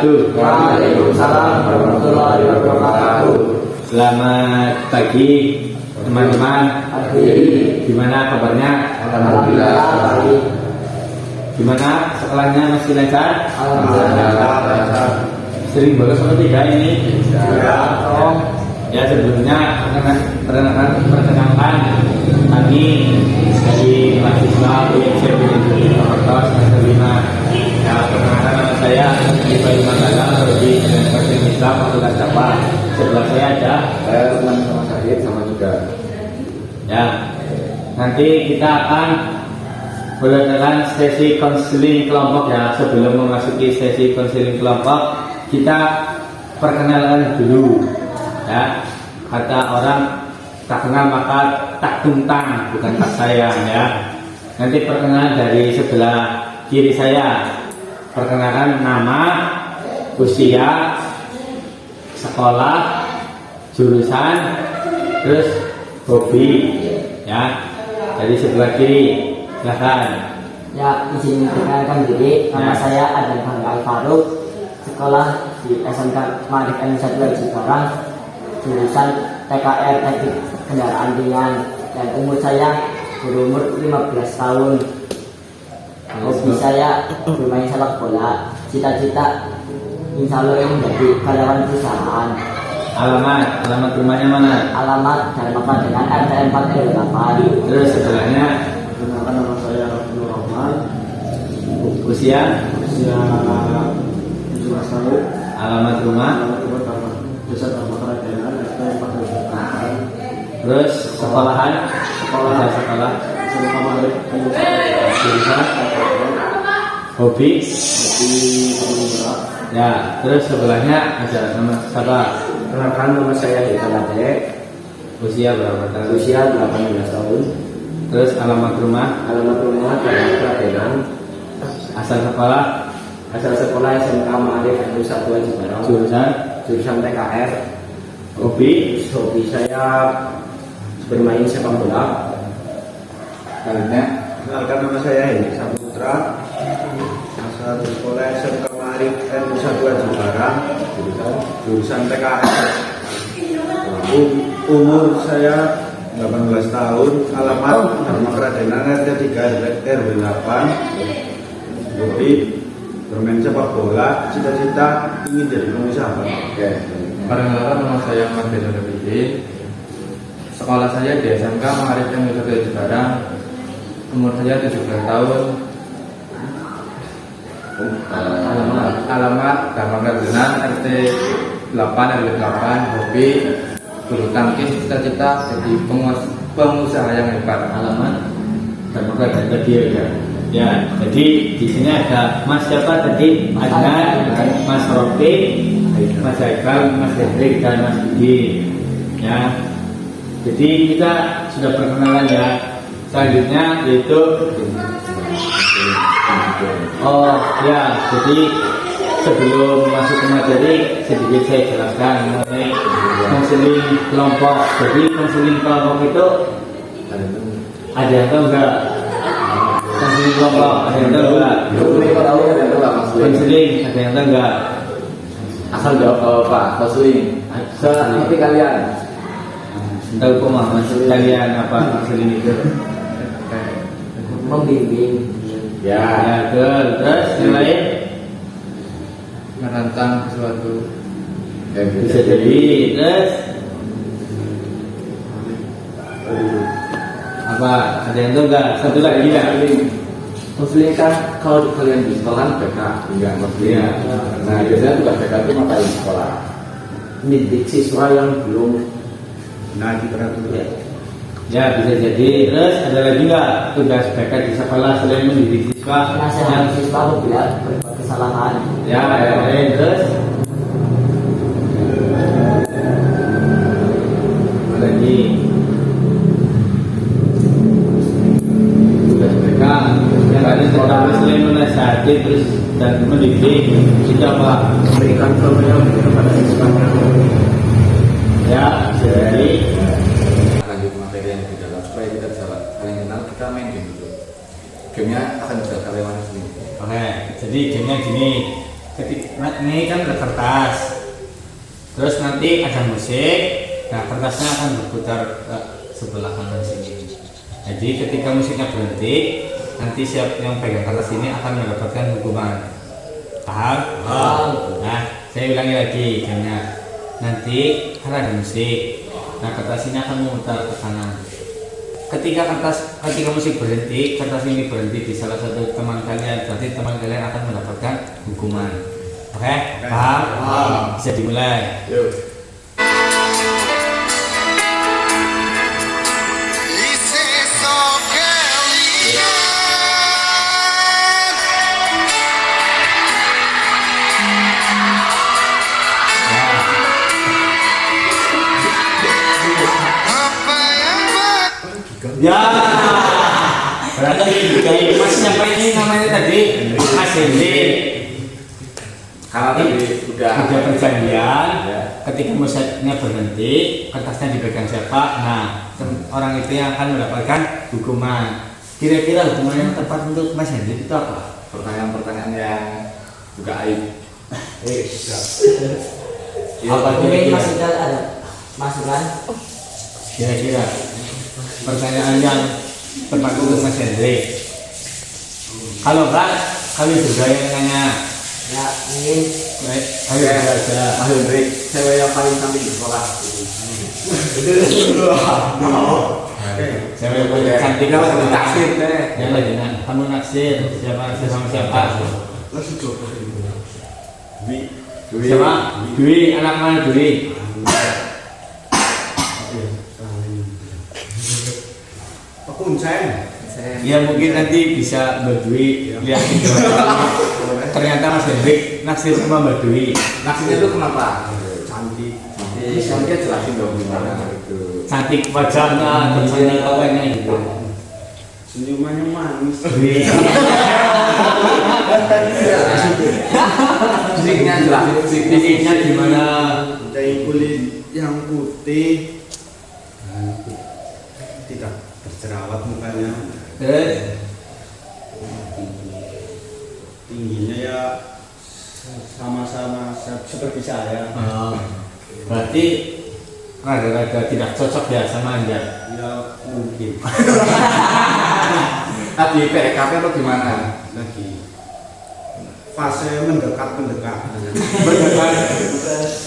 wabarakatuh. Waalaikumsalam warahmatullahi wabarakatuh. Selamat pagi teman-teman. Gimana kabarnya? Alhamdulillah. Gimana sekolahnya, masih lancar? Alhamdulillah. Sering bolos atau tidak ini? Ya. Ya, sebelumnya perkenalkan kami dari mahasiswa UIC Budi Purwokerto semester 5. Ya, perkenalkan nama saya Ibrahim Manggala, Prodi Bahasa Islam Fakultas Jawa. Sebelah saya ada Saya sama Syahid sama juga. ya. Nanti kita akan melakukan sesi konseling kelompok ya. Sebelum memasuki sesi konseling kelompok, kita perkenalkan dulu ya. Kata orang tak kenal maka tak tuntang, bukan tak sayang ya. Nanti perkenalan dari sebelah kiri saya. Perkenalkan nama, usia, sekolah, jurusan, terus hobi ya. Dari sebelah kiri, silakan. Ya, izin perkenalkan diri. Nama saya Adam Bangga Al-Faruq. Sekolah di SMK Ma'arif N1 Cikarang. Jurusan TKR Teknik Kendaraan Ringan. Dan umur saya berumur 15 tahun. Hobi saya bermain sepak bola. Cita-cita insya Allah menjadi karyawan perusahaan. Alamat rumahnya mana? Alamat dan maka dengan RT 4 RW 8. Terus sebelahnya, Perkenalkan nama saya Abdul Rahman. usia, 17 tahun. alamat rumah, Desa Tambak Radenan RT 4. terus sekolahan, Sekolah. sekolah, SMK Ma'arif jurusan, hobi, di Kebun Berak. ya. Terus sebelahnya ada nama siapa? Perkenalkan nama saya Hita Lade. Usia berapa tahun? Usia 18 tahun. Terus alamat rumah, Alamat rumah Tambak Radenan. asal sekolah, Asal sekolah SMK Ma'arif N1 Cikarang. jurusan, Jurusan TKR. hobi, Hobi saya bermain sepak bola. selanjutnya. Kenalkan nama saya Hendy Saputra, asal sekolah SMK Ma'arif N1 Cikarang, jurusan TKR. Umur saya 18 tahun, alamat Dharma Kradenan RT 3 RW 8. Hobi bermain sepak bola, cita-cita ingin jadi pengusaha. Oke. Perkenalkan nama saya Mardhani Rabidin. Sekolah saya di SMK Ma'arif N1 Cikarang. Umur saya 17 tahun. Alamat Dharma Kradenan RT 8 RW 8. Hobi bulu tangkis, cita-cita jadi pengusaha yang hebat. Alamat dan maka ada dia ya. Ya, jadi di sini ada Mas siapa tadi? Adnan, Mas Rofi, Mas Haikal, Mas Hendrik dan Mas Budi. Ya. Jadi kita sudah perkenalan ya. Selanjutnya yaitu jadi sebelum masuk ke materi sedikit saya jelaskan mengenai konseling kelompok. Jadi konseling kelompok itu ada yang tahu enggak? Konseling kelompok ada yang tahu enggak? Konseling ada yang tahu enggak? Asal jawab kalau Pak konseling. Seperti kalian. Tahu kok mas kalian apa konseling itu? Membimbing. Ya, terus yang lain Merancang sesuatu. bisa jadi terus apa? Ada yang tahu enggak? Satu lagi ya. Konseling kan kalau kalian di sekolah BK enggak ngerti. Iya. Nah biasanya tugas BK itu ngapain di sekolah? Mendidik siswa yang belum Nah, di peraturan. Ya bisa jadi. Terus ada lagi nggak tugas BK di sekolah selain mendidik siswa? nasihat siswa apabila berbuat kesalahan. Ya, terus apa lagi? Tugas BK yang ada sekolah selain menasihati terus dan mendidik itu apa? Memberikan contoh kepada siswa. Ya, jadi Lanjut materi yang di dalam supaya kita bisa saling kenal, kita main game dulu. Gamenya akan bisa kalian sendiri. oke, jadi gamenya gini. ini kan ada kertas, terus nanti ada musik. Nah, kertasnya akan berputar ke sebelah kanan sini. Jadi ketika musiknya berhenti, nanti siapa yang pegang kertas ini akan mendapatkan hukuman. Paham? Nah, saya ulangi lagi gamenya. Nanti kan ada musik. Nah, kertas ini akan memutar ke kanan. Ketika musik berhenti, kertas ini berhenti di salah satu teman kalian, berarti teman kalian akan mendapatkan hukuman. Oke? Paham? Bisa dimulai. Yuk. Ya, berarti dari Mas siapa ini namanya tadi? Mas Hendy. Kalau tadi udah perjanjian, ketika musiknya berhenti, kertasnya dipegang siapa? Nah, orang itu yang akan mendapatkan hukuman. Kira-kira hukuman yang tepat untuk Mas Hendy itu apa? pertanyaan-pertanyaan yang juga aib. Apa Mungkin kira-kira? Mas Idal ada masukan? Kira-kira pertanyaan yang tepat untuk Mas Hendy. Kalau enggak, kami juga yang nanya. Ya, mungkin Baik, ayo aja. Mas Hendrik, cewek yang paling cantik di sekolah. Saya punya cantik Kita apa masih naksir deh. Ya lagi kamu naksir siapa naksir sama siapa? Dwi. Siapa? Dwi, anak mana Dwi? Kuncen. Ya mungkin nanti bisa Mbak Dwi lihat ternyata Mas Hendrik naksir sama Mbak Dwi. Naksirnya itu kenapa? Cantik. Nanti dia jelasin dong gimana itu. Cantik wajahnya, cantik awalnya gitu. Senyumannya manis. Dwi. Fisiknya jelasin Fisiknya gimana? Dari kulit yang putih. Tidak berjerawat mukanya. Terus Tingginya ya sama-sama seperti saya. berarti rada-rada tidak cocok ya sama Anda. Ya mungkin. Tadi PKP lo gimana? Lagi fase mendekat.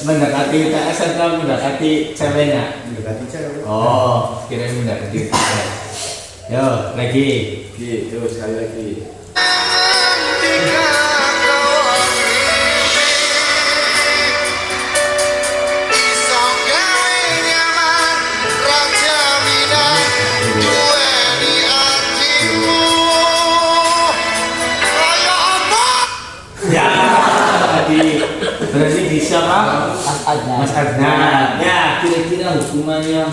Mendekati UTS atau mendekati ceweknya? Mendekati cewek. Oh, kirain mendekati cewek. Yo, lagi. Gitu, sekali lagi. Ya, tadi berarti bisa Pak? Mas Adnan. Mas Adnan. Ya, kira-kira hukuman yang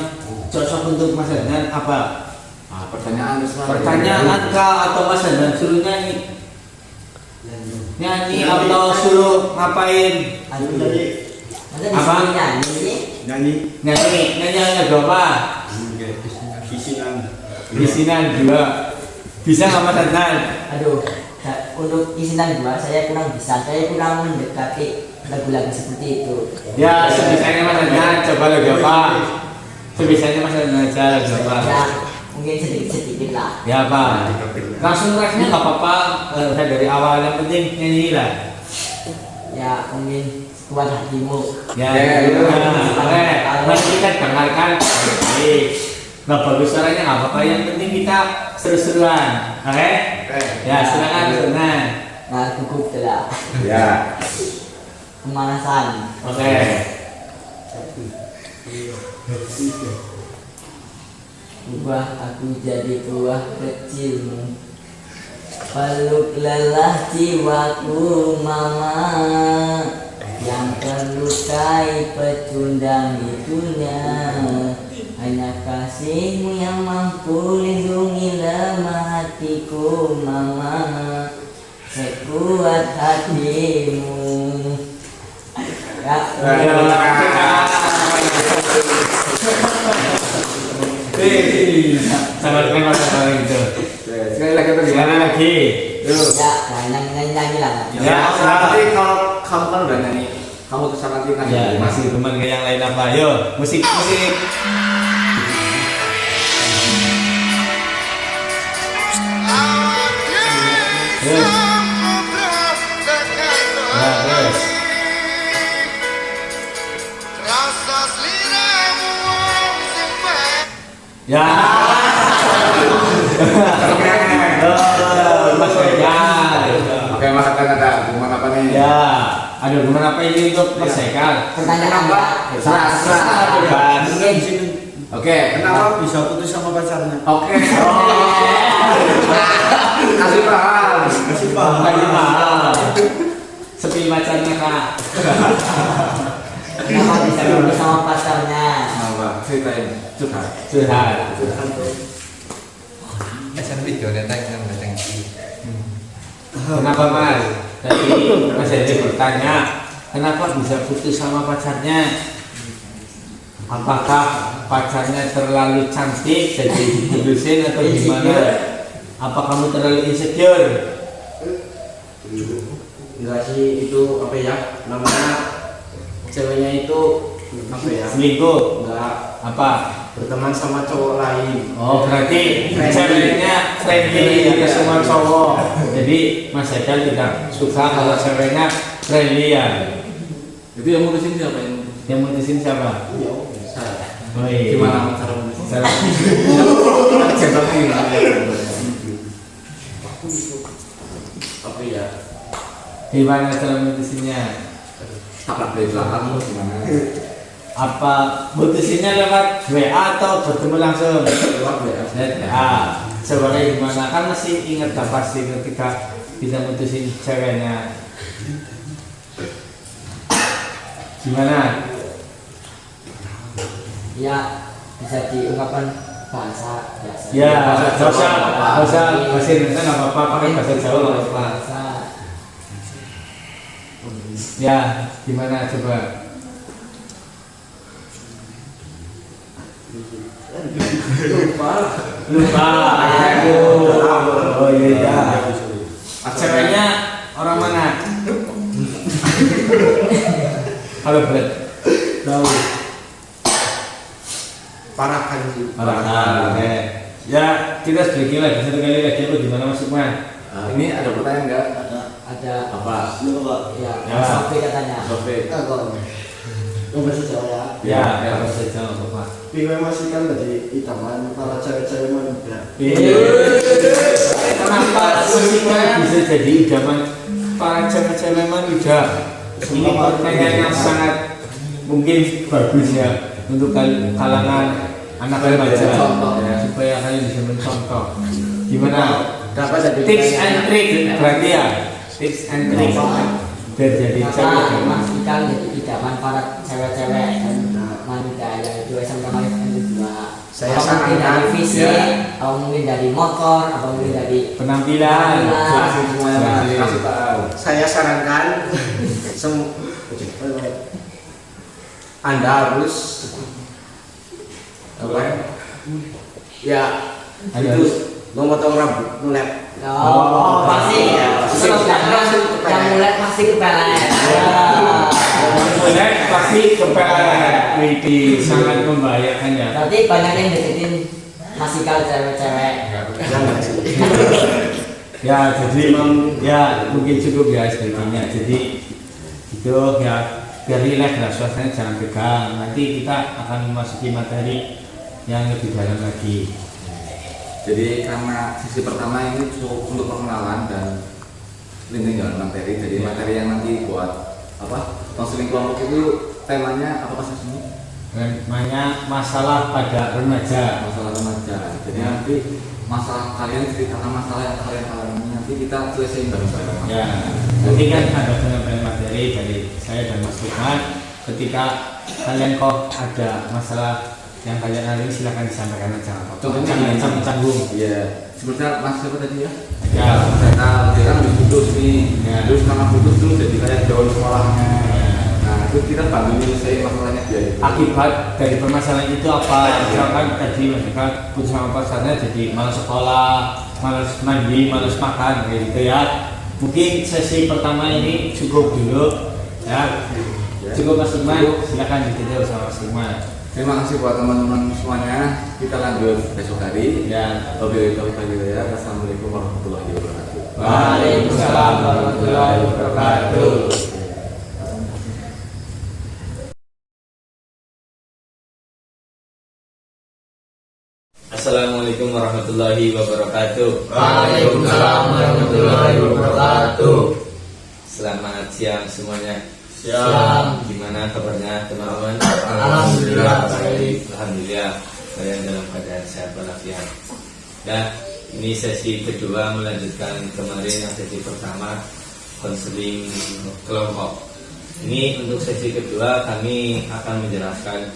cocok untuk Mas Adnan apa? Pertanyaan Pertanyaan kah atau Mas Adnan suruh nyanyi? Nyanyi atau suruh ngapain? Aku tadi Anda Apa? bisa nyanyi sih? nyanyi Nyanyi lagu apa? bisinan. Bisinan juga. Bisa nggak Mas Adnan? Aduh, untuk isinan gua saya kurang bisa. Saya kurang mendekati lagu-lagu seperti itu. Ya, sebisanya Mas Adnan coba lagu apa? Sebisanya Mas Adnan aja lagu apa? Ya, mungkin sedikit-sedikit lah. Ya apa? Langsung refnya nggak apa-apa. Saya dari awal yang penting nyanyi lah. Ya, mungkin kuat hatimu. Ya, Ya, gitu. ya. Oke, nanti kita dengarkan. Nggak bagus suaranya nggak apa-apa. Yang penting kita seru-seruan. Oke? Ya, silakan Adnan. Nah, cukup telah Ya. pemanasan. Oke. Ubah aku jadi buah kecilmu, peluk lelah jiwaku mama, yang terlukai pecundang itunya, hanya kasihmu yang mampu lindungi lemah hatiku mama, sekuat hatimu. Ya, Sangat memang sekali gitu. Sekali lagi apa Sekali gimana? lagi. ya, nyanyi lah. Ya, Nanti kalau kamu kan udah nyanyi, kamu tuh nanti kan Ya, masih teman ke yang lain apa? Yo, musik. Terus. Nah, terus. Ya. Oh, Mas Haikal. Oke, Mas akan ada gimana apa nih? Ya. Aduh, gimana apa ini untuk Mas Haikal? Pertanyaan Kenapa? Pak. Mungkin Oke, Kenapa bisa putus sama pacarnya? Oke. Kasih paham. Kasih paham. Lagi mahal. Sepi pacarnya Kak. kenapa bisa putus sama pacarnya? Apa? Ceritain. Curhat. Curhat. Kenapa Mas? Tadi Mas Edi bertanya, kenapa bisa putus sama pacarnya? Apakah pacarnya terlalu cantik jadi diputusin atau gimana? Apa kamu terlalu insecure? Enggak sih, itu apa ya namanya, ceweknya itu apa ya, Selingkuh? enggak Apa? berteman sama cowok lain. Oh, berarti ceweknya friendly ke semua cowok. Jadi Mas Haikal tidak suka kalau ceweknya friendly ya. Itu yang mutusin siapa yang? Yang mutusin siapa? Saya. Oh, iya. Gimana cara mutusin? Cara- Jawabnya gimana? Tapi ya Gimana cara mutusinnya? Tabrak dari belakang terus gimana? Apa mutusinnya lewat WA atau bertemu langsung? Lewat ya. WA. Sebenarnya gimana? Kan masih ingat gak pasti ketika bisa mutusin ceweknya. Gimana? Ya bisa diungkapkan bahasa biasa. Ya, bahasa gak usah, Jawa. gak usah bahasa Indonesia nggak apa-apa, pakai bahasa Jawa nggak apa-apa. Bahasa. Ya, gimana coba? Lupa. Aduh. Oh iya iya. Ceweknya orang mana? Halo Brad. Tahu. parakan sih. Oke. Ya, kita sedikit lagi, satu kali lagi apa gimana Mas Sukman? Ini ada pertanyaan nggak? Ada Apa? ya, Ya. Sofi katanya. Sofi. Bahasa Jawa ya. Ya, harus saja nggak apa-apa. Piwe masih kan tadi idaman para cewek-cewek muda. Kenapa musiknya bisa jadi idaman para cewek-cewek muda? Ini pertanyaan yang sangat mungkin bagus ya untuk kalangan anak remaja ya, supaya kalian bisa mencontoh. Gimana? Dapat jadi Tips and trick berarti ya? Tips and trick biar jadi cewek. Maka memastikan jadi idaman para cewek-cewek dan wanita yaitu SMK Maris N2. Saya Apa mungkin sarankan, dari fisik, ya. atau mungkin dari motor, atau mungkin dari Penampilan. Penampilan. Semuanya kasih tahu. Saya sarankan Anda harus apa? Ya, Anda itu harus- memotong rambut mulai. Oh, pasti Ya. slogannya yang mulai pasti kepelet. Mulai pasti kepelet. Ini sangat membahayakan ya. Berarti banyak yang deketin masih kal cewek-cewek. Ya, jadi ya mungkin cukup ya sedikitnya. Jadi itu ya biar rileks lah suasananya, jangan tegang. Nanti kita akan memasuki materi yang lebih dalam lagi. Jadi karena sisi pertama ini cukup untuk perkenalan dan link jalan materi. Jadi materi yang nanti buat apa? Konseling kelompok itu temanya apa sih ini? Namanya masalah pada remaja. Masalah remaja. Jadi nanti masalah kalian ceritakan masalah yang kalian alami, nanti kita selesaiin bareng-bareng. Ya, nanti kan ada penyampaian materi dari saya dan Mas Lukman. Ketika kalian kok ada masalah yang kalian alami, silakan disampaikan aja. Contohnya Jangan canggung. Iya. Sebenarnya Mas siapa tadi ya? Ya. Saya dia kan habis putus nih. Ya. Terus karena putus tuh jadi kayak jauh sekolahnya. Nah itu kita bantu nyelesain masalahnya dia. Akibat dari permasalahan itu apa? Misalkan tadi mereka putus sama pacarnya jadi malas sekolah, malas mandi, malas makan kayak gitu ya. Mungkin sesi pertama ini cukup dulu. Ya, cukup Mas Lukman, silakan ditutup sama Mas Lukman. Terima kasih buat teman-teman semuanya. Kita lanjut besok hari. Ya. Wabillahi taufiq wal hidayah. Assalamualaikum warahmatullahi wabarakatuh. Waalaikumsalam warahmatullahi wabarakatuh. Assalamualaikum warahmatullahi wabarakatuh. Waalaikumsalam warahmatullahi wabarakatuh. Selamat siang semuanya. Siang. Gimana kabarnya teman-teman? Alhamdulillah baik. Alhamdulillah kalian dalam keadaan sehat walafiat. Nah, ini sesi kedua melanjutkan kemarin yang sesi pertama konseling kelompok. Ini untuk sesi kedua kami akan menjelaskan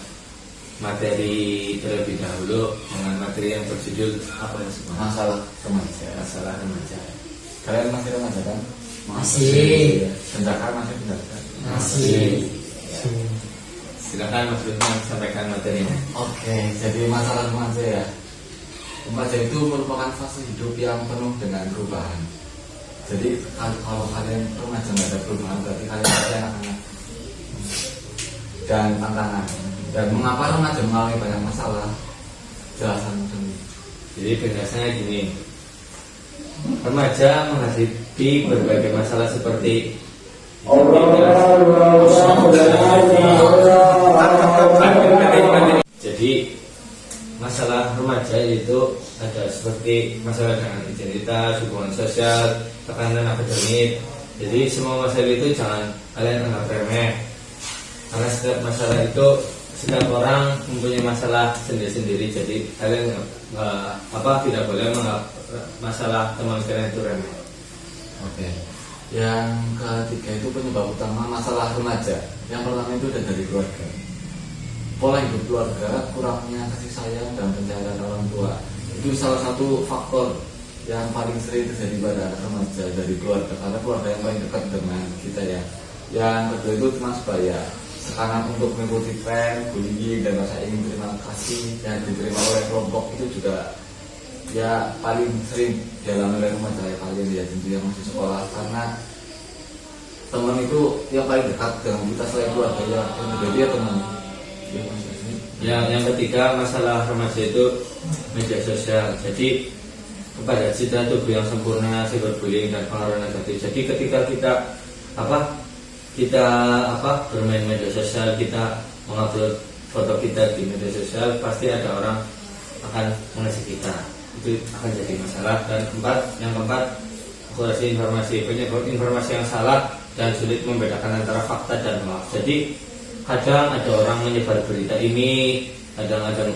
materi terlebih dahulu dengan materi yang berjudul apa ya semua? Masalah remaja. Masalah remaja. Kalian masih remaja kan? Masih. Pendakan masih pendakan. Masih. Silakan Mas Lukman sampaikan materinya. Oke, jadi masalah remaja ya. Remaja itu merupakan fase hidup yang penuh dengan perubahan. Jadi kalau kalian remaja nggak ada perubahan, berarti kalian masih anak-anak dan tantangan. Dan mengapa remaja mengalami banyak masalah? Jelasan demi. Jadi penjelasannya gini. Remaja menghadapi berbagai masalah seperti jadi masalah remaja itu ada seperti masalah dengan identitas, hubungan sosial, tekanan akademik. Jadi semua masalah itu jangan kalian anggap remeh. Karena setiap masalah itu setiap orang mempunyai masalah sendiri-sendiri. Jadi kalian tidak boleh menganggap masalah teman kalian itu remeh. Oke. Yang ketiga itu penyebab utama masalah remaja. Yang pertama itu dari keluarga. Pola hidup keluarga, kurangnya kasih sayang dan pencahayaan orang tua. Itu salah satu faktor yang paling sering terjadi pada anak remaja dari keluarga. Karena keluarga yang paling dekat dengan kita ya. Yang kedua itu cuma sebaya. Tekanan untuk mengikuti tren, bullying dan rasa ingin terima kasih yang diterima oleh kelompok itu juga ya paling sering dialami oleh remaja kalian ya, tentu yang masih sekolah. Karena teman itu yang paling dekat dengan kita selain keluarga ya, yang menjadi ya teman. Yang ketiga masalah remaja itu media sosial. Jadi kepada citra tubuh yang sempurna, cyberbullying dan pengaruh negatif. Jadi ketika kita bermain media sosial, kita mengupload foto kita di media sosial, pasti ada orang akan mengasihi kita. Itu akan jadi masalah. Dan yang keempat akurasi informasi, penyebab informasi yang salah dan sulit membedakan antara fakta dan hoax. Jadi kadang ada orang menyebar berita ini, kadang ada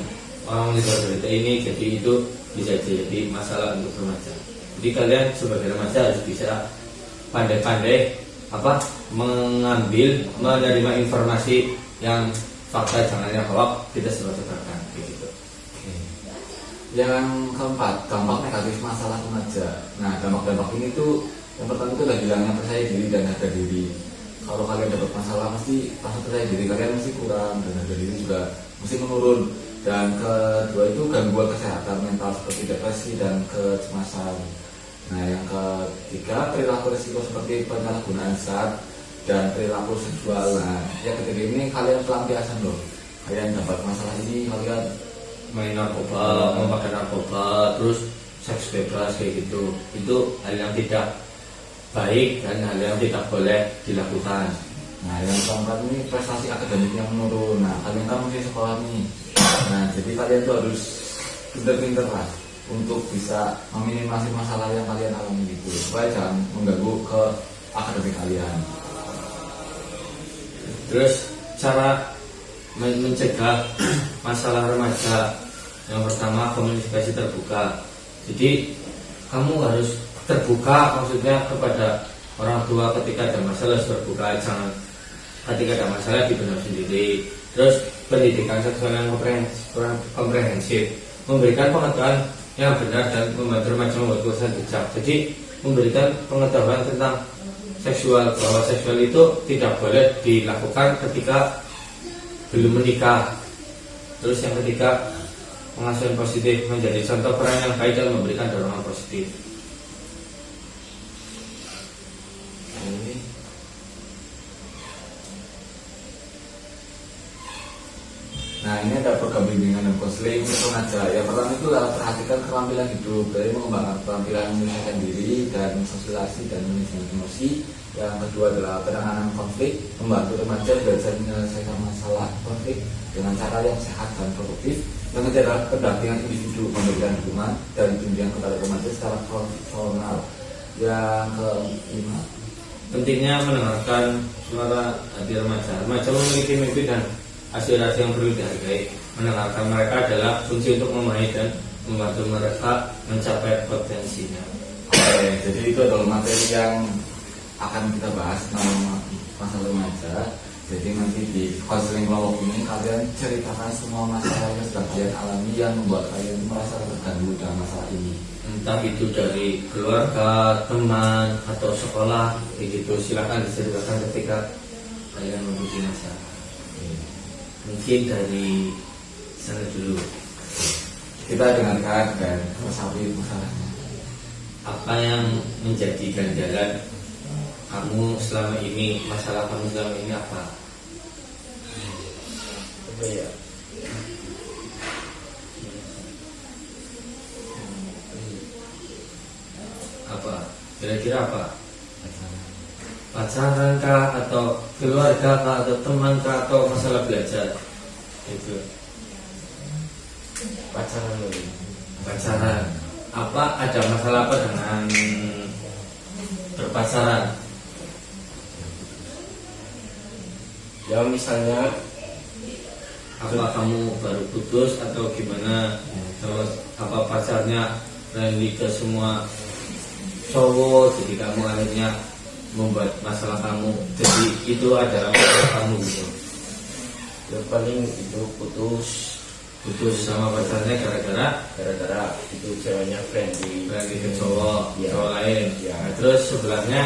orang menyebar berita ini, jadi itu bisa jadi masalah untuk remaja. Jadi kalian sebagai remaja harus bisa pandai-pandai menerima informasi yang fakta, jangan yang hoax, kita sebarkan gitu. Yang keempat, dampak negatif masalah remaja. Nah, dampak-dampak ini tuh yang pertama itu adalah hilangnya percaya diri dan harga diri. Kalau kalian dapat masalah mesti rasa percaya diri kalian mesti kurang dan harga diri juga mesti menurun. Dan kedua itu gangguan kesehatan mental seperti depresi dan kecemasan. Nah, yang ketiga perilaku risiko seperti penyalahgunaan zat dan perilaku seksual. Nah, yang ketiga ini kalian pelampiasan loh. Kalian dapat masalah ini, kalian main narkoba, memakai narkoba, terus seks bebas kayak gitu. Itu hal yang tidak baik dan hal yang tidak boleh dilakukan. Nah, yang keempat ini prestasi akademik yang menurun. Nah, kalian kan masih sekolah nih. Nah, jadi kalian tuh harus pinter-pinter lah untuk bisa meminimasi masalah yang kalian alami gitu, supaya jangan mengganggu ke akademik kalian. Terus cara mencegah masalah remaja, yang pertama komunikasi terbuka. Jadi kamu harus terbuka, maksudnya kepada orang tua ketika ada masalah harus terbuka, jangan ketika ada masalah dipendam sendiri. Terus pendidikan seksual yang komprehensif, memberikan pengetahuan yang benar dan membantu remaja membuat keputusan bijak. Jadi memberikan pengetahuan tentang seksual, bahwa seksual itu tidak boleh dilakukan ketika belum menikah. Terus yang ketiga, pengasuhan positif, menjadi contoh peran yang baik dan memberikan dorongan positif. Nah ini ada program bimbingan dan konseling untuk remaja. Yang pertama itu adalah perhatikan keterampilan hidup, dari mengembangkan keterampilan menyelesaikan diri dan sosialisasi dan manajemen emosi. Yang kedua adalah penanganan konflik, membantu remaja belajar menyelesaikan masalah konflik dengan cara yang sehat dan produktif. Yang ketiga adalah pendampingan individu, memberikan dukungan dan bimbingan kepada remaja secara profesional. Yang kelima, Pentingnya mendengarkan suara hati remaja. Remaja memiliki mimpi dan aspirasi yang perlu dihargai. Mendengarkan mereka adalah kunci untuk memahami dan membantu mereka mencapai potensinya. Oke, jadi itu adalah materi yang akan kita bahas tentang masalah remaja. Jadi nanti di konseling kelompok ini kalian ceritakan semua masalah yang sedang kalian alami yang membuat kalian merasa terganggu dengan masalah ini. Entah itu dari keluarga, teman, atau sekolah, begitu silakan diceritakan ketika kalian mempunyai masalah. Mungkin dari sana dulu. Kita dengarkan dan resapi masalahnya. Apa yang menjadi ganjalan kamu selama ini? Masalah kamu selama ini apa? Apa ya? Apa? Kira-kira apa? Pacaran kah, atau keluarga kah, atau teman kah, atau masalah belajar? Itu Pacaran dulu. pacaran. Apa, ada masalah apa dengan berpacaran? Ya misalnya Apa kamu baru putus atau gimana? Terus apa pacarnya friendly ke semua cowok, jadi kamu akhirnya membuat masalah kamu, jadi itu adalah masalah kamu gitu. ya paling itu putus Sama pacarnya gara-gara gara-gara itu ceweknya friendly. berani ke cowok, Iya. cowok lain. Iya. Nah, terus sebelahnya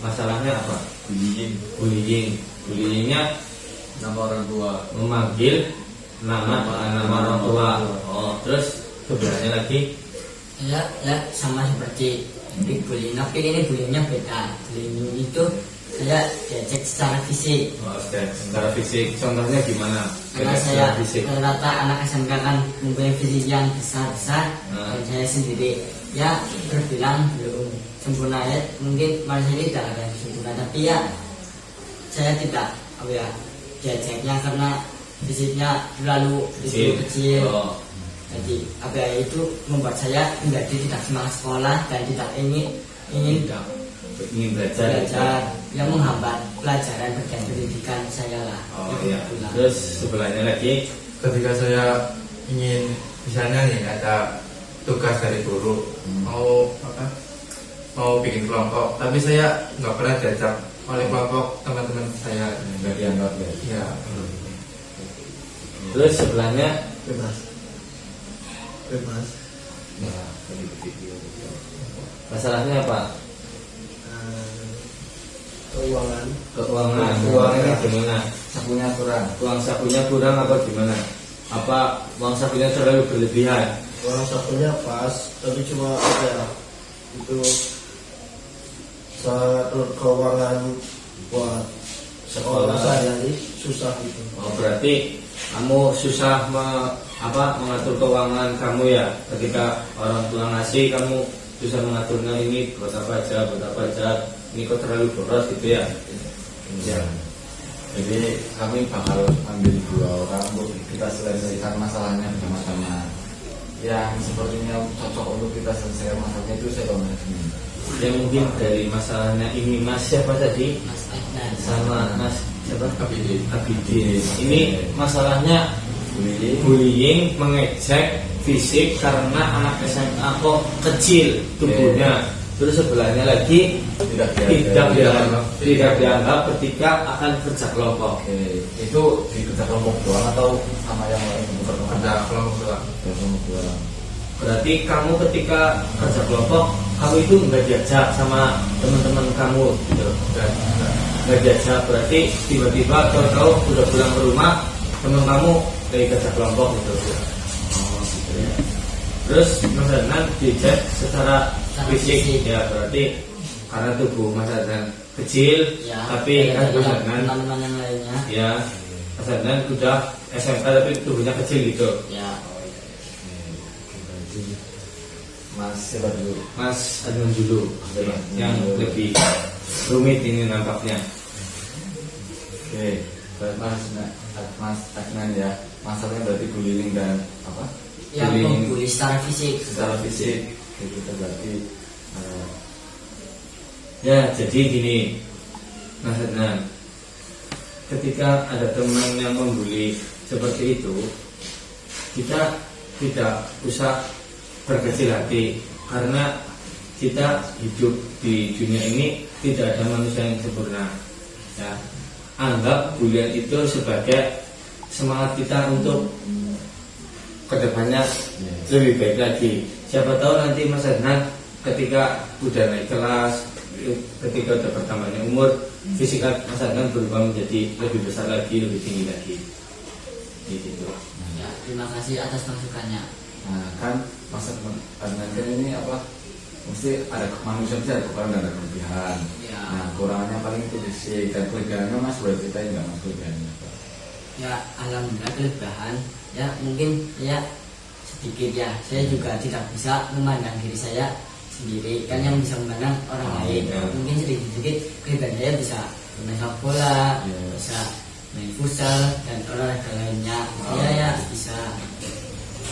masalahnya apa? Bullyingnya Nama orang tua. memanggil nama orang tua. Oh, terus sebelahnya lagi Ya sama seperti bullying, tapi ini bullyingnya beda. Bullying itu saya diajak secara fisik. secara fisik. Contohnya gimana? Karena saya rata anak SMK kan mempunyai fisik yang besar-besar, dan saya sendiri ya terbilang belum sempurna ya. Mungkin manusia ini tidak ada yang sempurna, tapi ya saya tidak diajaknya karena fisiknya terlalu kecil. Oh. Jadi itu membuat saya menjadi tidak semangat sekolah dan tidak ingin Ingin belajar. yang menghambat pelajaran dan pendidikan saya lah. Oh iya. Terus sebelahnya lagi Ketika saya ingin, misalnya nih ada tugas dari guru, mau bikin kelompok, tapi saya nggak pernah diajak oleh kelompok teman-teman saya. Nggak dianggap ya. Ya, Terus sebelahnya Bebas. masalahnya apa? Keuangan. Keuangan. Keuangannya gimana? Sakunya kurang. Uang sakunya kurang apa gimana? Apa uang sakunya terlalu berlebihan? Uang sakunya pas, tapi cuma itu saat keuangan buat sekolah sehari-hari susah gitu. Oh, berarti kamu susah mengatur keuangan kamu ya. Ketika orang tua ngasih, kamu susah mengaturnya, ini buat apa aja. Ini kok terlalu boros gitu ya. Ya. Jadi kami bakal ambil 2 orang untuk kita selesaikan masalahnya bersama-sama. Yang sepertinya cocok untuk kita selesaikan masalahnya itu saya manajemen. Ya mungkin dari masalahnya ini Mas siapa tadi? Mas Adnan. Sama Mas siapa? Abidin. Ini masalahnya bullying, mengejek fisik karena anak SMA kok kecil tubuhnya. Terus sebelahnya lagi tidak dianggap ketika akan kerja kelompok. Oke, itu di kerja kelompok doang atau sama yang lain? ada kelompok doang. Kelompok doang. Berarti kamu ketika kerja kelompok, kamu itu nggak diajak sama teman-teman kamu gitu. Nggak diajak, berarti tiba-tiba tahu udah pulang ke rumah, teman kamu lagi kerja kelompok gitu. Oh, gitu ya. Terus Mas Adnan diajak secara fisik fisik. ya, berarti karena tubuh Mas Adnan kecil, Ya, tapi kan Mas Adnan teman-teman yang lainnya ya Mas Adnan udah SMK tapi tubuhnya kecil gitu. Ya. Mas siapa dulu? Mas Adnan dulu yang lebih rumit ini nampaknya. Oke, baik Mas Adnan ya. Masalahnya berarti bullying dan apa? Yang membuli secara fisik. Secara fisik. Oke, kita berarti Ya jadi gini Mas Adnan, ketika ada teman yang membuli seperti itu, kita tidak usah berkecil hati, karena kita hidup di dunia ini tidak ada manusia yang sempurna. Ya, anggap bulian itu sebagai semangat kita untuk kedepannya lebih baik lagi. Siapa tahu nanti Mas Adnan ketika udah naik kelas, ketika udah bertambahnya umur, fisik Mas Adnan berubah menjadi lebih besar lagi, lebih tinggi lagi. Gitu. Ya, terima kasih atas masukannya. nah kan Mas Adnan kan ini apa? Mesti ada manusia bisa ada kekurangan dan ada kelebihan. Ya. Nah, kurangannya paling itu fisik dan kelebihannya Mas boleh ceritain nggak Mas kelebihannya apa? Ya, alhamdulillah kelebihan. Ya, mungkin ya sedikit ya. Saya juga tidak bisa memandang diri saya sendiri, kan yang bisa memandang orang lain. Ya. Mungkin sedikit kelebihan saya bisa bermain sepak bola, Ya. bisa main futsal dan olahraga lainnya. Ya bisa.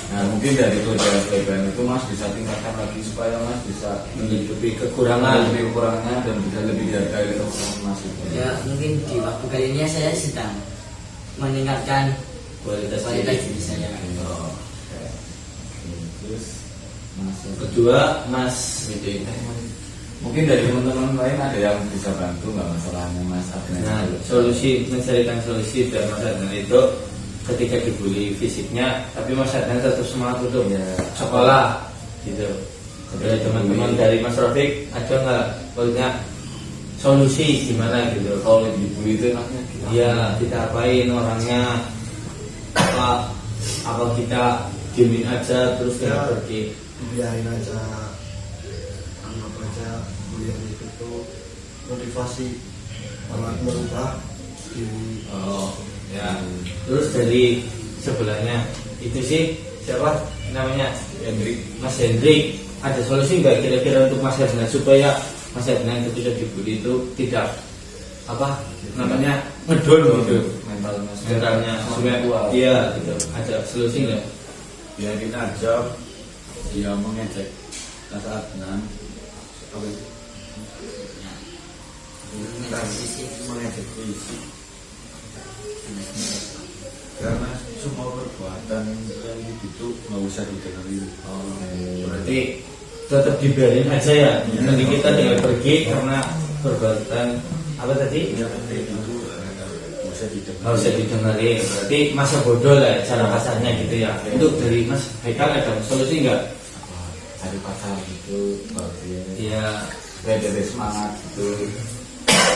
Nah, mungkin dari kelebihan itu Mas bisa tingkatkan lagi supaya Mas bisa Menutupi kekurangan. lebih kekurangannya dan bisa lebih dihargai oleh orang Mas itu. Ya, mungkin di waktu kali ini saya sedang meningkatkan Kualitas diri saya. Oh, oke. Terus Mas Kedua, Mas Widi. mungkin dari teman-teman lain ada yang bisa bantu nggak masalahnya Mas Adnan? Nah, solusi mencarikan solusi dari Mas Adnan itu ketika dibully fisiknya, tapi Mas Adnan tetap semangat untuk sekolah, gitu. Dari teman-teman dari Mas Rafiq ada nggak maksudnya solusi gimana gitu? Kalau dibully itu enaknya gimana? Iya, kita apain orangnya? Apa kita diemin aja terus kita pergi? biarin aja, anggap aja kuliah itu tuh motivasi malah merubah diri. Oh, ya. Terus dari sebelahnya itu sih siapa namanya? Hendrik. Mas Hendrik. Ada solusi nggak kira-kira untuk Mas Adnan supaya Mas Adnan ketika dibully itu tidak apa namanya ngedon gitu mentalnya supaya iya gitu. Ada solusi nggak? biarin aja dia mengejek Mas Adnan mengejek fisik, karena semua perbuatan yang itu nggak usah didengerin. Berarti tetap dibiarin aja ya. Nanti kita tinggal pergi karena perbuatan apa tadi? Ya itu nggak usah didengerin. Nggak usah didengerin. Berarti masa bodoh lah cara kasarnya gitu ya. Untuk dari Mas Haikal ada solusi nggak? Cari pacar gitu bahagia. Iya. Supaya jadi semangat gitu.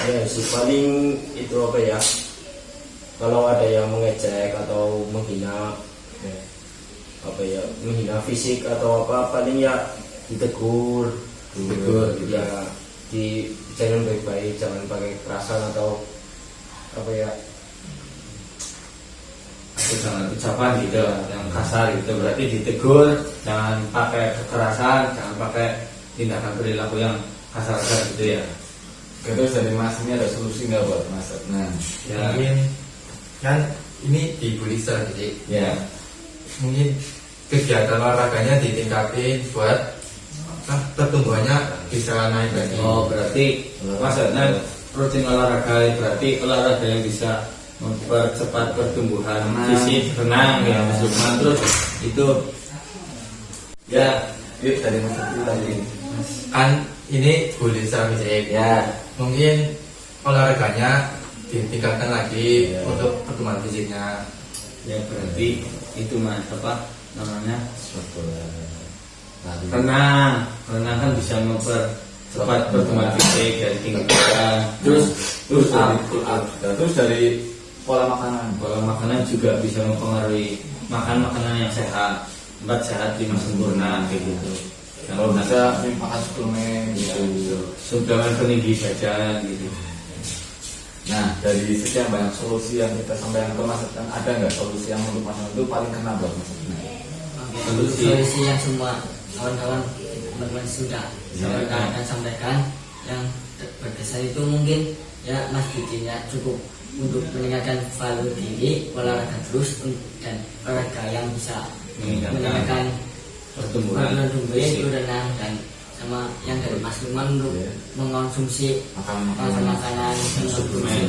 Ya sih paling itu apa ya, kalau ada yang mengejek atau menghina ya, apa ya, menghina fisik atau apa, paling ya ditegur Ditegur, ya, di jangan baik-baik, jangan pakai kekerasan atau apa ya. Jangan ucapan gitu yang kasar gitu, berarti ditegur, jangan pakai kekerasan, jangan pakai tindakan perilaku yang kasar-kasar gitu ya. Terus dari Mas ini ada solusi nggak buat Mas Adnan? Ya, Mungkin kan ini dibully secara fisik. ya. Mungkin kegiatan olahraganya ditingkatin buat pertumbuhannya bisa naik lagi. Oh, berarti Mas Adnan rutin olahraga, berarti olahraga yang bisa mempercepat pertumbuhan fisik, renang ya Mas Lukman. Terus itu ya Yuk dari Mas Adnan tadi. Kan ini bully secara fisik. Ya. Mungkin olahraganya ditingkatkan lagi Ya. untuk pertumbuhan fisiknya. ya berarti itu Mas apa namanya? Sepak bola. Lari. Renang kan bisa mempercepat pertumbuhan fisik dari tinggi badan. Terus Terus dari pola makanan. pola makanan juga bisa mempengaruhi makan makanan yang sehat, 4 sehat 5 sempurna kayak gitu. Kalau bisa makan suplemen gitu. suplemen peninggi badan gitu. Nah, dari sekian banyak solusi yang kita sampaikan ke Mas Adnan, ada nggak solusi yang menurut Mas Adnan itu paling kena buat Mas Adnan? Solusi yang semua kawan-kawan teman-teman sudah sampaikan yang berkesan itu mungkin ya Mas Bidin ya cukup untuk meningkatkan value diri, olahraga terus dan olahraga yang bisa meningkatkan pertumbuhan itu renang dan sama yang dari Mas Lukman untuk mengkonsumsi makanan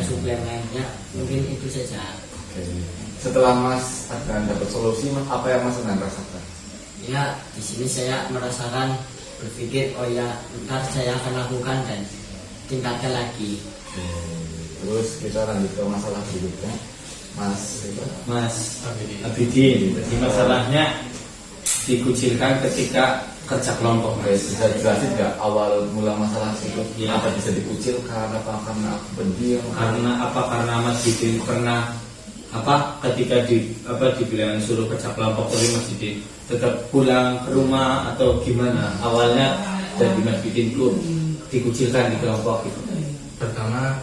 suplemen ya mungkin itu saja. Setelah Mas Adnan dapat solusi, apa yang Mas Adnan rasakan? Ya di sini saya merasakan berpikir oh ya ntar saya akan lakukan dan tingkatkan lagi. Terus kita lanjut ke masalah berikutnya, Mas Abidin. Jadi masalahnya dikucilkan ketika kerja kelompok. Bisa jelasin nggak awal mula masalah itu? Apa bisa dikucil karena apa? Karena pendiam? Karena Mas Bidin pernah ketika dibilang suruh kerja kelompok oleh Mas Bidin tetap pulang ke rumah atau gimana? Awalnya dari Mas Bidin itu dikucilkan di kelompok itu. Pertama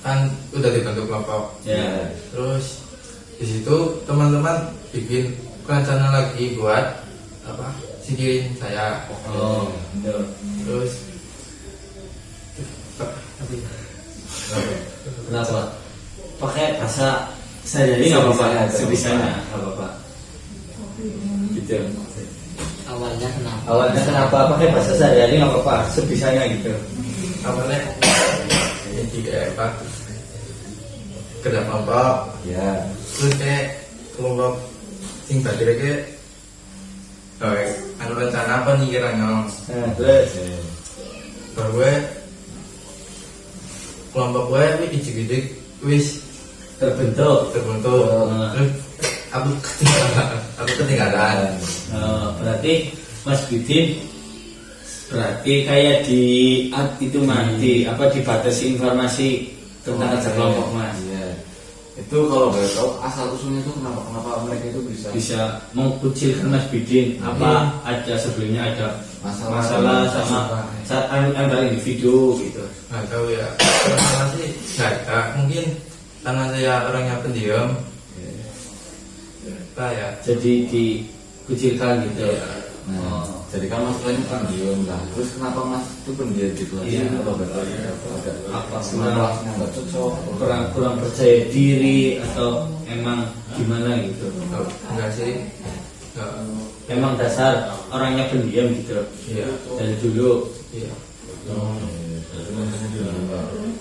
kan udah dibentuk kelompok Ya. terus di situ teman-teman bikin rencana lagi buat singkirin saya. Oh, betul. Terus Kenapa? Pakai bahasa sehari-hari nggak apa-apa, sebisanya nggak apa-apa. Gitu. Awalnya kenapa? Pakai bahasa sehari-hari nggak apa-apa, sebisanya gitu. awalnya ini kayak kerja kelompok Ya. terus kayak kelompok sing badire kayak anu rencana apa nih kiranya Terus baru gue kelompok gue ijik-ijik wis terbentuk. terus aku ketinggalan. Berarti Mas Bidin kayak itu mati dibatasi informasi tentang kerja kelompok Mas. Iya. Itu kalau boleh tahu asal usulnya itu kenapa mereka itu bisa mengkucilkan Mas Bidin? Ada sebelumnya ada masalah sama antar individu gitu? Nggak tahu ya, masalah sih nggak mungkin karena saya orangnya pendiam ya Jadi dikucilkan gitu. Nah, jadi kan masalahnya pendiam lah. Terus kenapa Mas itu pendiam gitu? Iya. Kalau betul ada Kurang nggak cocok, kurang percaya diri atau emang gimana gitu? enggak sih nggak. Emang dasar orangnya pendiam gitu Iya dari dulu. iya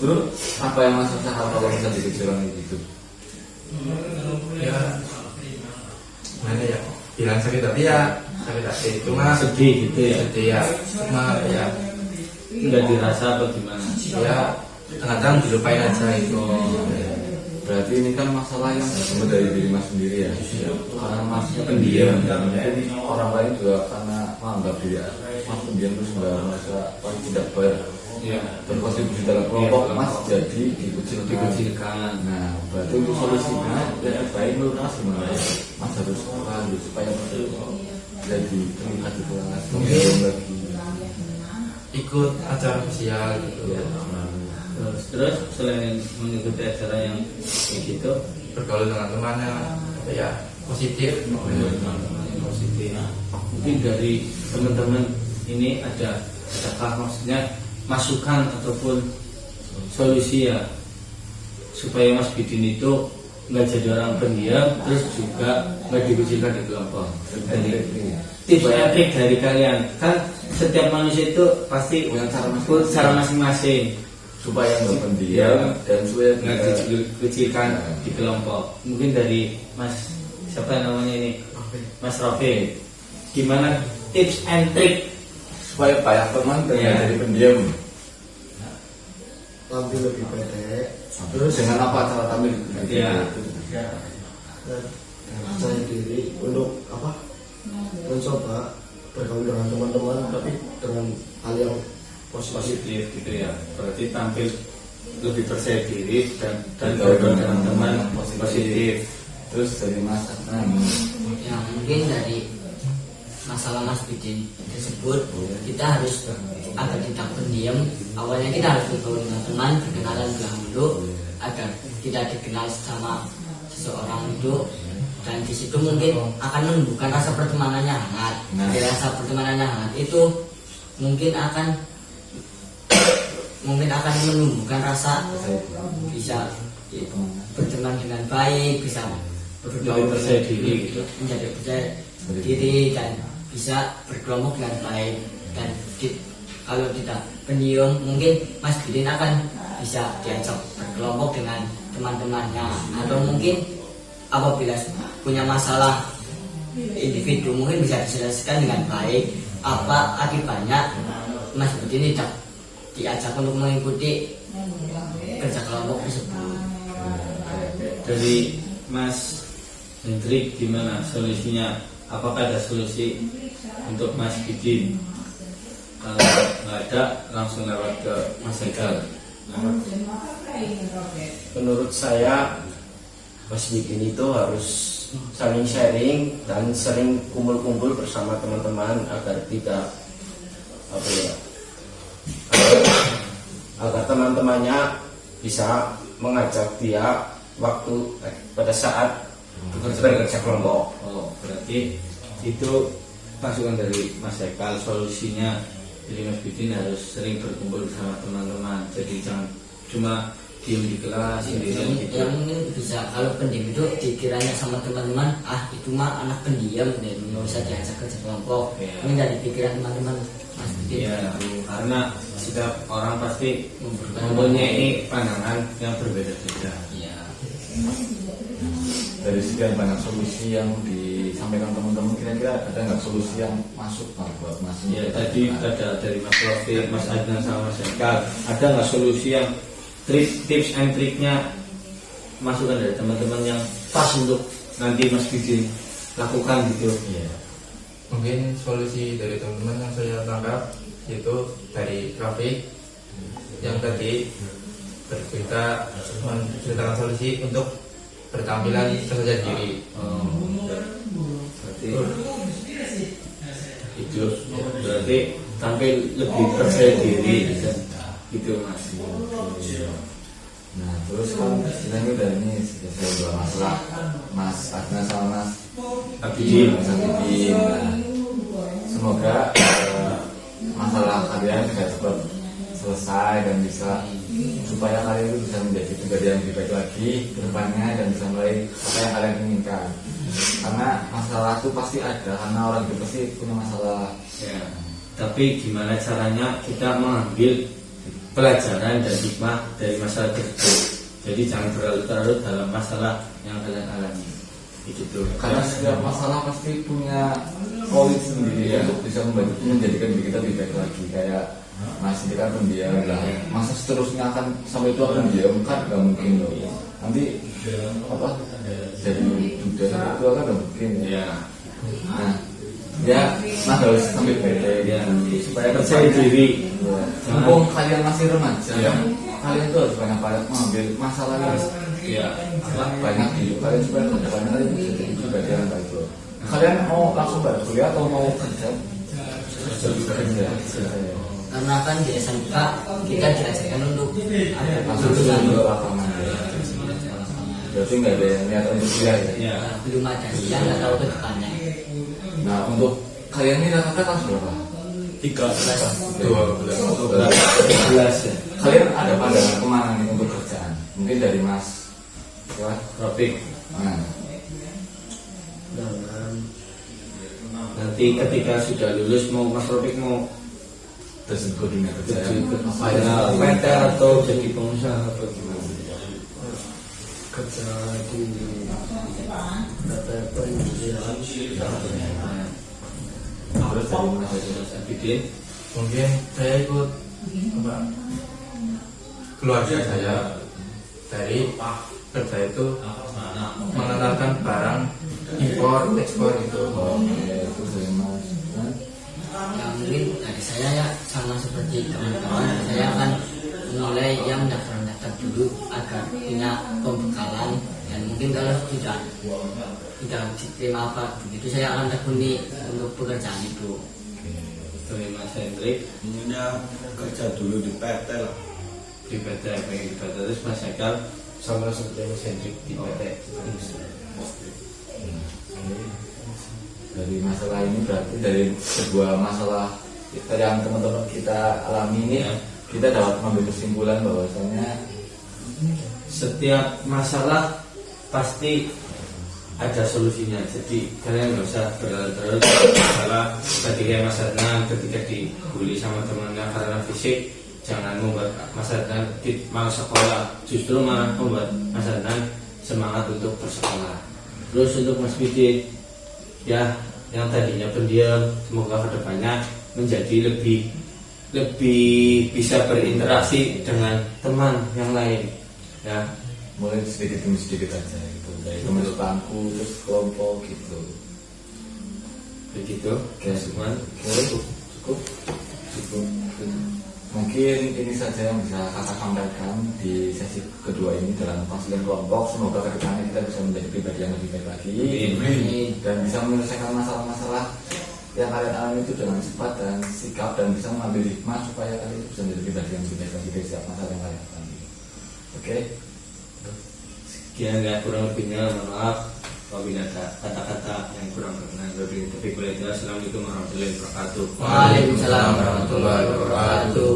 Terus apa yang Mas rasakan kalau bisa dikucilkan gitu? ya mana ya bilang sakit hati ya sakit hati cuma Sedih gitu ya? sedih ya cuma ya Nggak dirasa atau gimana? ya kadang dilupain aja itu. Berarti ini kan masalah yang bersumber dari diri Mas sendiri ya. Karena Mas pendiam dan mungkin orang lain juga karena menganggap diri Mas pendiam terus nggak merasa paling tidak berkontribusi dalam kelompok, Mas jadi dikucilkan. Nah, berarti untuk solusinya yang baik menurut Mas gimana? Mas harus lanjut supaya jadi terlihat di kelas lagi. Ikut acara sosial gitu ya. Terus selain mengikuti acara yang kayak gitu, Bergaul dengan temannya ya positif. teman-teman yang positif. Mungkin dari teman-teman ini adakah maksudnya masukan ataupun solusi ya supaya Mas Bidin itu nggak jadi orang pendiam, terus juga nggak dikucilkan di kelompok. Tips and trik dari kalian, kan setiap manusia itu pasti Punya cara masing-masing supaya nggak pendiam dan supaya nggak dikucilkan di kelompok. Mungkin dari Mas siapa namanya ini, Mas Rofi, gimana tips and trik supaya banyak teman dan Iya. jadi pendiam. tampil lebih pendek Terus dengan apa cara tampil? Iya. dan percaya diri untuk mencoba bergaul dengan teman-teman tapi dengan hal yang positif. positif gitu ya? Berarti tampil lebih percaya diri dan Bergaul bergaul dengan dengan teman positif. positif. Terus dari Mas Adnan, Ya mungkin dari masalah Mas Bidin tersebut, kita harus agar tidak pendiam. Awalnya kita harus bergaul dengan teman, berkenalan dahulu agar kita dikenal sama seseorang itu, dan di situ mungkin akan menumbuhkan rasa pertemanannya hangat. Dari rasa pertemanannya hangat itu mungkin akan menumbuhkan rasa bisa berteman dengan baik, bisa bergaul percaya diri gitu. menjadi percaya diri dan bisa berkelompok dengan baik. Dan kalau tidak pendiam, mungkin Mas Bidin akan bisa diajak berkelompok dengan teman-temannya, atau mungkin apabila punya masalah individu mungkin bisa diselesaikan dengan baik. Apa akibatnya Mas Bidin tidak diajak untuk mengikuti kerja kelompok tersebut? Dari Mas Hendrik gimana solusinya? Apakah ada solusi untuk Mas Bidin? Kalau nggak ada, langsung lewat ke Mas Haikal. Menurut saya Mas Bidin itu harus saling sharing dan sering kumpul-kumpul bersama teman-teman agar tidak agar teman-temannya bisa mengajak dia waktu pada saat bekerja kelompok. Oh, berarti itu masukan dari Mas Haikal. Solusinya, jadi Mas Bidin harus sering berkumpul bersama teman-teman. Jadi jangan cuma diem di kelas sendirian gitu. Yang mungkin bisa, kalau pendiam itu dikiranya sama teman-teman, itu mah anak pendiam dan nggak usah diajak kerja kelompok. Ya. Ini dari pikiran teman-teman Mas Bidin. Ya, karena setiap orang pasti mempunyai pandangan yang berbeda-beda. Iya. Dari sekian banyak solusi yang disampaikan teman-teman, kira-kira ada nggak solusi yang masuk buat Mas? Ya, tadi ada dari Mas Rofi, Mas Adnan sama Mas Haikal. Ada nggak solusi yang tips and triknya, masukan dari teman-teman yang pas untuk nanti Mas Bidin lakukan gitu? Iya. Mungkin solusi dari teman-teman yang saya tangkap itu dari Rafiq yang tadi bercerita, menceritakan solusi untuk bertampilan percaya diri. Berarti itu berarti tampil lebih percaya diri gitu Mas. Nah, terus kan ini udah ini sudah dua masalah, Mas Adnan sama Mas Abidin. Nah, semoga masalah kalian bisa cepat selesai dan bisa, supaya kalian itu bisa menjadi pribadi yang lebih baik lagi ke depannya dan bisa meraih apa yang kalian inginkan. Karena masalah itu pasti ada, karena orang itu pasti punya masalah. Ya. Tapi gimana caranya kita mengambil pelajaran dan hikmah dari masalah tersebut? Jadi jangan berlarut-larut dalam masalah yang kalian alami. Itu. Karena setiap masalah pasti punya poin sendiri untuk bisa menjadikan diri kita lebih baik lagi. Kayak Mas ini kan pendiam lah, masa seterusnya akan sampai itu akan diam kan nggak mungkin loh. Nanti apa jadi duda sampai itu kan nggak mungkin ya. Nah, ya Mas harus sambil baik ya supaya percaya diri. Mumpung kalian masih remaja, kalian tuh harus banyak-banyak mengambil masalah yang banyak di hidup kalian supaya kedepannya kalian bisa jadi pribadi yang baik loh. Kalian mau langsung balik kuliah atau mau kerja? Kerja. Karena kan di SMK kita diajarkan untuk Langsung ke lapangan. Berarti nggak ada yang niat untuk kuliah ya? belum ada, kita nggak tahu ke depannya. Nah, untuk kalian ini rata-rata kelas berapa? 12 ya. Kalian ada pandangan kemana nih untuk kerjaan? Mungkin dari Mas Rofiq. Nah, Nanti ketika sudah lulus mau Mas Rofiq mau terjun ke dunia kerja apa ya, PT atau jadi pengusaha atau gimana? Kerja di data perindustrian. Terus dari Mas Abidin. Mungkin saya ikut keluarga saya dari kerja itu mengenalkan barang impor ekspor itu. itu dari Mas. Ya mungkin dari saya ya sama seperti teman-teman, saya akan mulai yang daftar dulu agar punya pembekalan dan mungkin kalau tidak diterima apa begitu saya akan tekuni untuk pekerjaan itu. Dari Mas Hendrik inginnya kerja dulu di PT lah. di PT, pengen di PT, terus Mas Haikal sama seperti Mas Hendrik di PT. Dari masalah ini berarti dari sebuah masalah kita yang teman-teman kita alami ini kita dapat mengambil kesimpulan bahwasanya setiap masalah pasti ada solusinya. Jadi kalian nggak usah berlarut-larut masalah. Ketika Mas Adnan ketika dibully sama temannya karena fisik, jangan membuat Mas Adnan malas sekolah, justru malah membuat Mas Adnan semangat untuk bersekolah. Terus untuk Mas Bidin, ya yang tadinya pendiam, semoga kedepannya menjadi lebih bisa berinteraksi dengan teman yang lain, ya. mulai sedikit demi sedikit aja gitu, dari membentuk bangku terus kelompok gitu. Begitu, Gasman. Cukup. Mungkin ini saja yang bisa kakak sampaikan di sesi kedua ini dalam konseling kelompok. Semoga kedepannya kita bisa menjadi pribadi yang lebih baik lagi. Dan bisa menyelesaikan masalah-masalah yang kalian alami itu dengan cepat dan sikap, dan bisa mengambil hikmah supaya kalian bisa menjadi pribadi yang lebih baik lagi dari setiap masalah yang kalian alami. Oke? Sekian ya, kurang lebihnya mohon maaf apabila ada kata-kata yang kurang berkenan. Assalamualaikum warahmatullahi wabarakatuh. Waalaikumsalam warahmatullahi wabarakatuh.